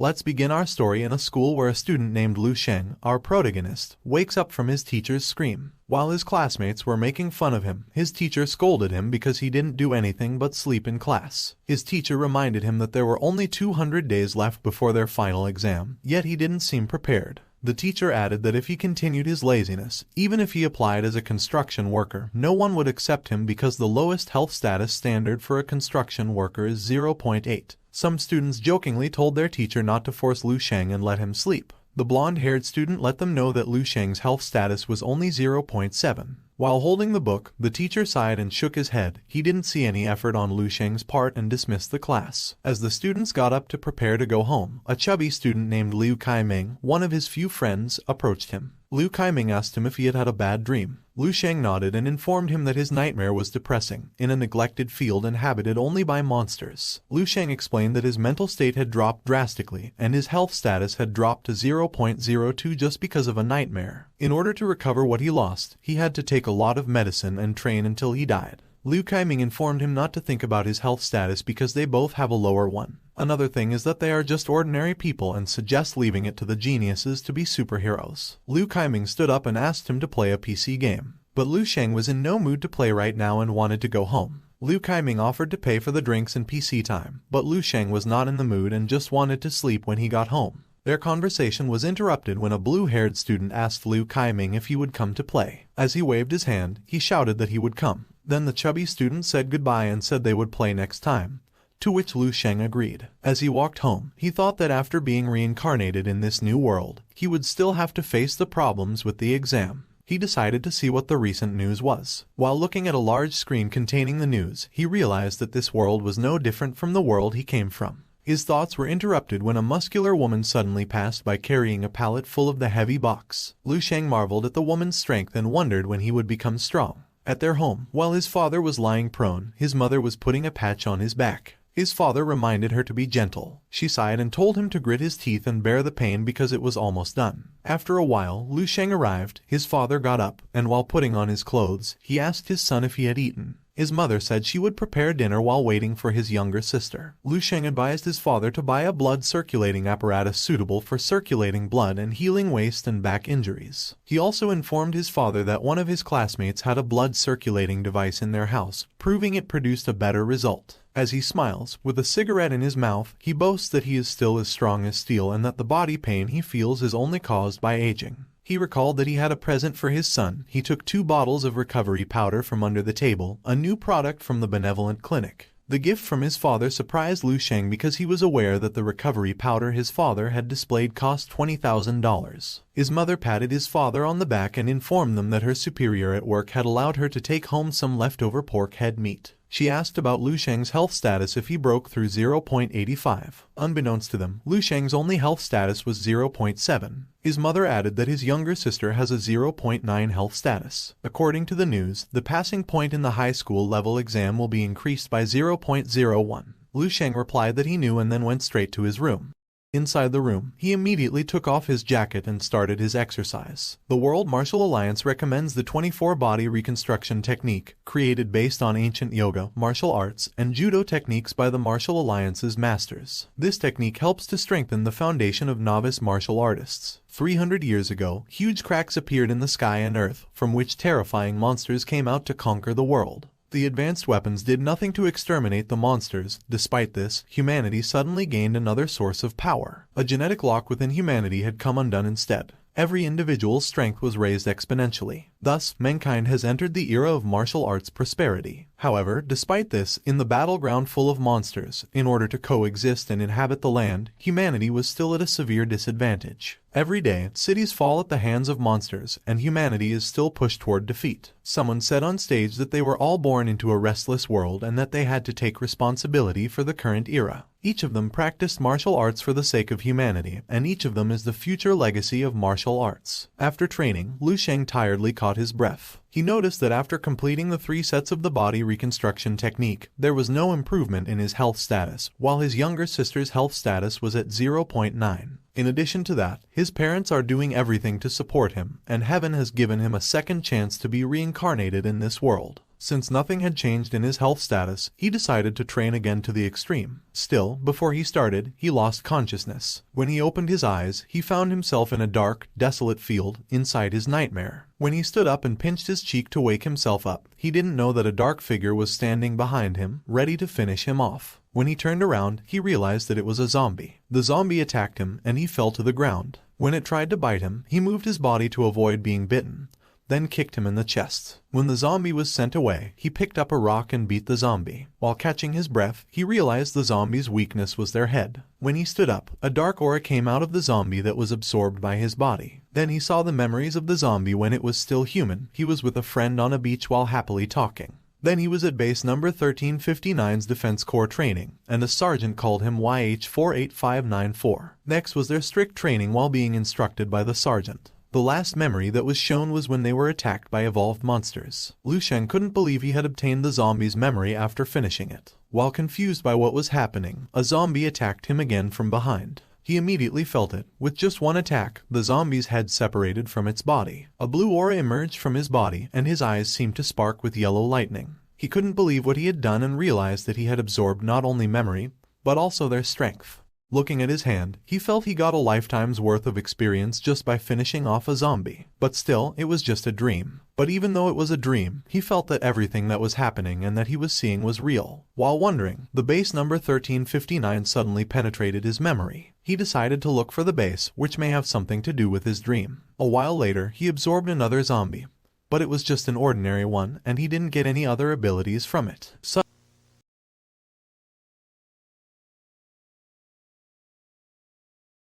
Let's begin our story in a school where a student named Lu Sheng, our protagonist, wakes up from his teacher's scream. While his classmates were making fun of him, his teacher scolded him because he didn't do anything but sleep in class. His teacher reminded him that there were only 200 days left before their final exam, yet he didn't seem prepared. The teacher added that if he continued his laziness, even if he applied as a construction worker, no one would accept him because the lowest health status standard for a construction worker is 0.8. Some students jokingly told their teacher not to force Lu Sheng and let him sleep. The blonde-haired student let them know that Lu Sheng's health status was only 0.7. While holding the book, the teacher sighed and shook his head. He didn't see any effort on Lu Sheng's part and dismissed the class. As the students got up to prepare to go home, a chubby student named Liu Kaiming, one of his few friends, approached him. Liu Kaiming asked him if he had had a bad dream. Lu Sheng nodded and informed him that his nightmare was depressing, in a neglected field inhabited only by monsters. Lu Sheng explained that his mental state had dropped drastically, and his health status had dropped to 0.02 just because of a nightmare. In order to recover what he lost, he had to take a lot of medicine and train until he died. Liu Kaiming informed him not to think about his health status because they both have a lower one. Another thing is that they are just ordinary people and suggests leaving it to the geniuses to be superheroes. Liu Kaiming stood up and asked him to play a PC game. But Lu Sheng was in no mood to play right now and wanted to go home. Liu Kaiming offered to pay for the drinks and PC time, but Lu Sheng was not in the mood and just wanted to sleep when he got home. Their conversation was interrupted when a blue-haired student asked Liu Kaiming if he would come to play. As he waved his hand, he shouted that he would come. Then the chubby student said goodbye and said they would play next time, to which Lu Sheng agreed. As he walked home, he thought that after being reincarnated in this new world, he would still have to face the problems with the exam. He decided to see what the recent news was. While looking at a large screen containing the news, he realized that this world was no different from the world he came from. His thoughts were interrupted when a muscular woman suddenly passed by carrying a pallet full of the heavy box. Lu Sheng marveled at the woman's strength and wondered when he would become strong. At their home, while his father was lying prone, his mother was putting a patch on his back. His father reminded her to be gentle. She sighed and told him to grit his teeth and bear the pain because it was almost done. After a while, Lu Sheng arrived. His father got up, and while putting on his clothes, he asked his son if he had eaten. His mother said she would prepare dinner while waiting for his younger sister. Lu Sheng advised his father to buy a blood circulating apparatus suitable for circulating blood and healing waist and back injuries. He also informed his father that one of his classmates had a blood circulating device in their house, proving it produced a better result. As he smiles, with a cigarette in his mouth, he boasts that he is still as strong as steel and that the body pain he feels is only caused by aging. He recalled that he had a present for his son. He took 2 bottles of recovery powder from under the table, a new product from the benevolent clinic. The gift from his father surprised Lu Sheng because he was aware that the recovery powder his father had displayed cost $20,000. His mother patted his father on the back and informed them that her superior at work had allowed her to take home some leftover pork head meat. She asked about Lu Sheng's health status if he broke through 0.85. Unbeknownst to them, Lu Sheng's only health status was 0.7. His mother added that his younger sister has a 0.9 health status. According to the news, the passing point in the high school level exam will be increased by 0.01. Lu Sheng replied that he knew and then went straight to his room. Inside the room, he immediately took off his jacket and started his exercise. The World Martial Alliance recommends the 24-body reconstruction technique, created based on ancient yoga, martial arts, and judo techniques by the Martial Alliance's masters. This technique helps to strengthen the foundation of novice martial artists. 300 years ago, huge cracks appeared in the sky and earth, from which terrifying monsters came out to conquer the world. The advanced weapons did nothing to exterminate the monsters. Despite this, humanity suddenly gained another source of power. A genetic lock within humanity had come undone instead. Every individual's strength was raised exponentially. Thus, mankind has entered the era of martial arts prosperity. However, despite this, in the battleground full of monsters, in order to coexist and inhabit the land, humanity was still at a severe disadvantage. Every day, cities fall at the hands of monsters, and humanity is still pushed toward defeat. Someone said on stage that they were all born into a restless world and that they had to take responsibility for the current era. Each of them practiced martial arts for the sake of humanity, and each of them is the future legacy of martial arts. After training, Lu Sheng tiredly caught his breath. He noticed that after completing the 3 sets of the body reconstruction technique, there was no improvement in his health status, while his younger sister's health status was at 0.9. In addition to that, his parents are doing everything to support him, and heaven has given him a second chance to be reincarnated in this world. Since nothing had changed in his health status, he decided to train again to the extreme. Still, before he started, he lost consciousness. When he opened his eyes, he found himself in a dark, desolate field inside his nightmare. When he stood up and pinched his cheek to wake himself up, he didn't know that a dark figure was standing behind him, ready to finish him off. When he turned around, he realized that it was a zombie. The zombie attacked him and he fell to the ground. When it tried to bite him, he moved his body to avoid being bitten, then kicked him in the chest. When the zombie was sent away, he picked up a rock and beat the zombie. While catching his breath, he realized the zombie's weakness was their head. When he stood up, a dark aura came out of the zombie that was absorbed by his body. Then he saw the memories of the zombie when it was still human. He was with a friend on a beach while happily talking. Then he was at base number 1359's Defense Corps training, and a sergeant called him YH48594. Next was their strict training while being instructed by the sergeant. The last memory that was shown was when they were attacked by evolved monsters. Lu Sheng couldn't believe he had obtained the zombie's memory after finishing it. While confused by what was happening, a zombie attacked him again from behind. He immediately felt it. With just one attack, the zombie's head separated from its body. A blue aura emerged from his body, and his eyes seemed to spark with yellow lightning. He couldn't believe what he had done and realized that he had absorbed not only memory, but also their strength. Looking at his hand, he felt he got a lifetime's worth of experience just by finishing off a zombie. But still, it was just a dream. But even though it was a dream, he felt that everything that was happening and that he was seeing was real. While wondering, the base number 1359 suddenly penetrated his memory. He decided to look for the base, which may have something to do with his dream. A while later, he absorbed another zombie. But it was just an ordinary one, and he didn't get any other abilities from it.